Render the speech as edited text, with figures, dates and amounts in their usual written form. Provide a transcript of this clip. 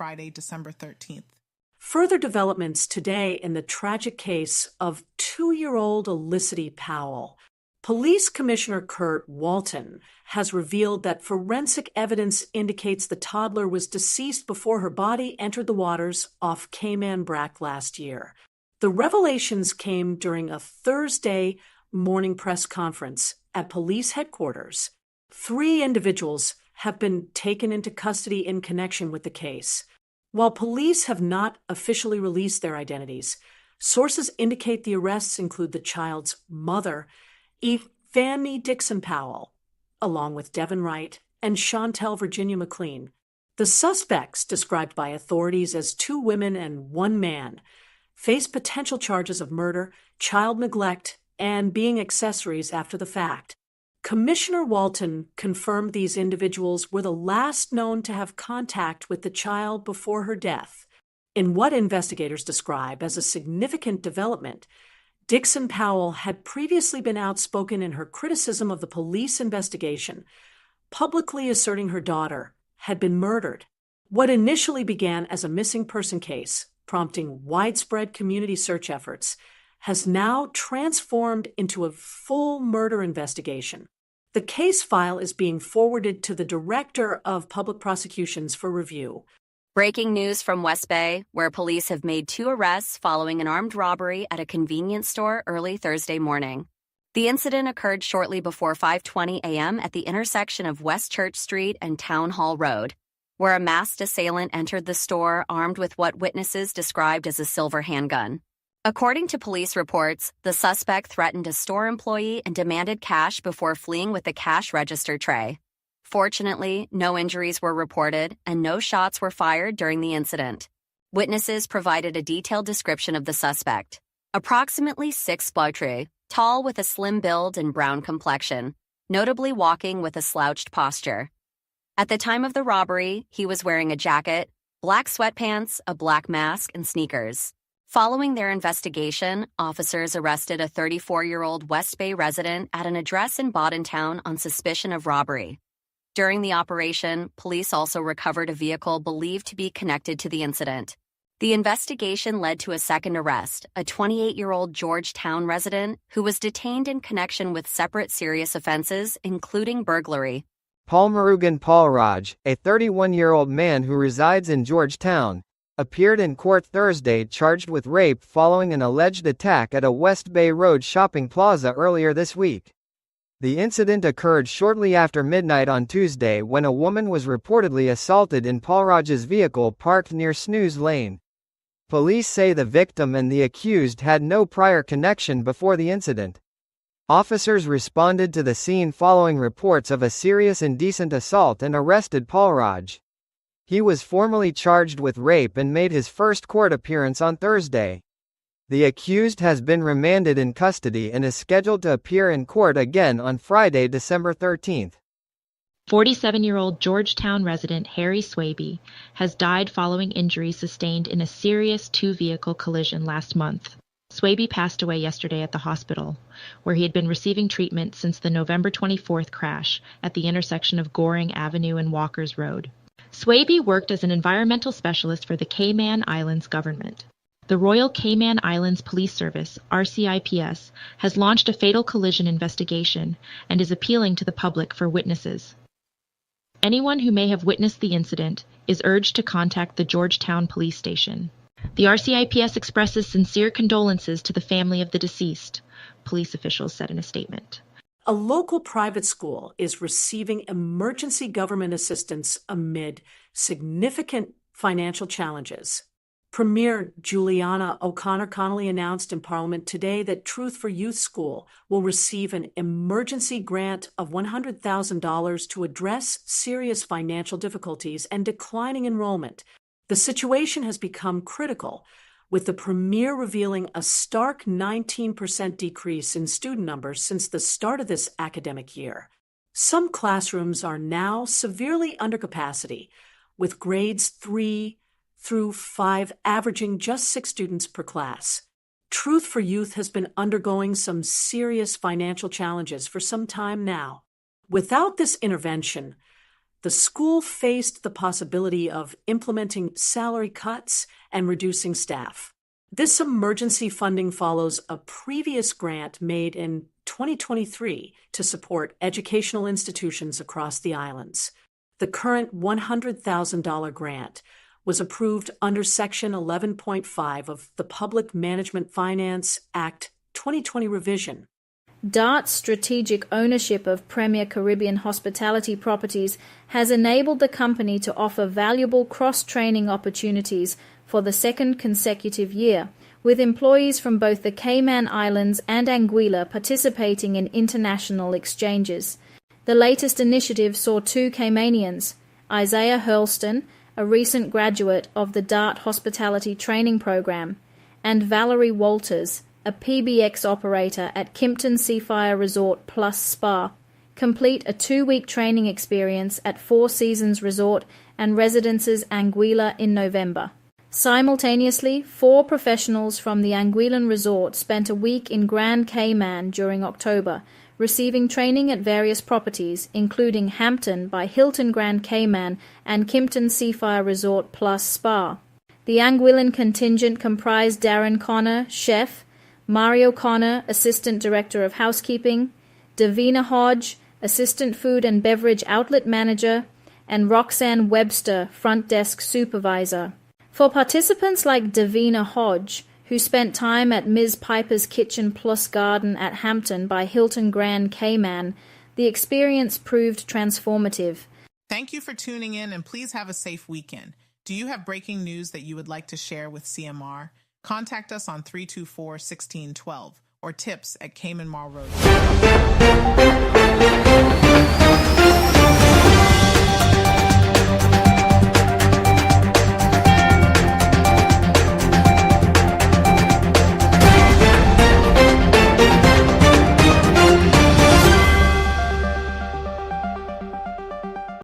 Friday, December 13th. Further developments today in the tragic case of 2-year-old Olicity Powell. Police Commissioner Kurt Walton has revealed that forensic evidence indicates the toddler was deceased before her body entered the waters off Cayman Brac last year. The revelations came during a Thursday morning press conference at police headquarters. 3 individuals have been taken into custody in connection with the case. While police have not officially released their identities, sources indicate the arrests include the child's mother, Fanny Dixon Powell, along with Devin Wright and Chantel Virginia McLean. The suspects, described by authorities as 2 women and 1 man, face potential charges of murder, child neglect, and being accessories after the fact. Commissioner Walton confirmed these individuals were the last known to have contact with the child before her death. In what investigators describe as a significant development, Dixon Powell had previously been outspoken in her criticism of the police investigation, publicly asserting her daughter had been murdered. What initially began as a missing person case, prompting widespread community search efforts, has now transformed into a full murder investigation. The case file is being forwarded to the Director of Public Prosecutions for review. Breaking news from West Bay, where police have made 2 arrests following an armed robbery at a convenience store early Thursday morning. The incident occurred shortly before 5:20 a.m. at the intersection of West Church Street and Town Hall Road, where a masked assailant entered the store armed with what witnesses described as a silver handgun. According to police reports, the suspect threatened a store employee and demanded cash before fleeing with the cash register tray. Fortunately, no injuries were reported and no shots were fired during the incident. Witnesses provided a detailed description of the suspect. Approximately 6'3", tall with a slim build and brown complexion, notably walking with a slouched posture. At the time of the robbery, he was wearing a jacket, black sweatpants, a black mask, and sneakers. Following their investigation, officers arrested a 34-year-old West Bay resident at an address in Boddentown on suspicion of robbery. During the operation, police also recovered a vehicle believed to be connected to the incident. The investigation led to a second arrest, a 28-year-old Georgetown resident who was detained in connection with separate serious offenses, including burglary. Paul Murugan Paulraj, a 31-year-old man who resides in Georgetown, appeared in court Thursday charged with rape following an alleged attack at a West Bay Road shopping plaza earlier this week. The incident occurred shortly after midnight on Tuesday when a woman was reportedly assaulted in Paulraj's vehicle parked near Snooze Lane. Police say the victim and the accused had no prior connection before the incident. Officers responded to the scene following reports of a serious indecent assault and arrested Paulraj. He was formally charged with rape and made his first court appearance on Thursday. The accused has been remanded in custody and is scheduled to appear in court again on Friday, December 13th. 47-year-old Georgetown resident Harry Swaby has died following injuries sustained in a serious 2-vehicle collision last month. Swaby passed away yesterday at the hospital, where he had been receiving treatment since the November 24th crash at the intersection of Goring Avenue and Walkers Road. Swaby worked as an environmental specialist for the Cayman Islands government. The Royal Cayman Islands Police Service, RCIPS, has launched a fatal collision investigation and is appealing to the public for witnesses. Anyone who may have witnessed the incident is urged to contact the Georgetown Police Station. The RCIPS expresses sincere condolences to the family of the deceased, police officials said in a statement. A local private school is receiving emergency government assistance amid significant financial challenges. Premier Juliana O'Connor-Connolly announced in Parliament today that Truth for Youth School will receive an emergency grant of $100,000 to address serious financial difficulties and declining enrollment. The situation has become critical, with the Premier revealing a stark 19% decrease in student numbers since the start of this academic year. Some classrooms are now severely under capacity, with grades 3 through 5 averaging just 6 students per class. Truth for Youth has been undergoing some serious financial challenges for some time now. Without this intervention, the school faced the possibility of implementing salary cuts and reducing staff. This emergency funding follows a previous grant made in 2023 to support educational institutions across the islands. The current $100,000 grant was approved under Section 11.5 of the Public Management Finance Act 2020 revision. DART's strategic ownership of Premier Caribbean hospitality properties has enabled the company to offer valuable cross-training opportunities for the second consecutive year, with employees from both the Cayman Islands and Anguilla participating in international exchanges. The latest initiative saw two Caymanians, Isaiah Hurlston, a recent graduate of the DART Hospitality Training Program, and Valerie Walters, a PBX operator at Kimpton Seafire Resort Plus Spa, complete a 2-week training experience at Four Seasons Resort and Residences Anguilla in November. Simultaneously, 4 professionals from the Anguillan resort spent a week in Grand Cayman during October, receiving training at various properties, including Hampton by Hilton Grand Cayman and Kimpton Seafire Resort Plus Spa. The Anguillan contingent comprised Darren Connor, chef, Mario Connor, Assistant Director of Housekeeping, Davina Hodge, Assistant Food and Beverage Outlet Manager, and Roxanne Webster, Front Desk Supervisor. For participants like Davina Hodge, who spent time at Ms. Piper's Kitchen Plus Garden at Hampton by Hilton Grand Cayman, the experience proved transformative. Thank you for tuning in, and please have a safe weekend. Do you have breaking news that you would like to share with CMR? Contact us on 324-1612 or tips at Cayman Mall Road.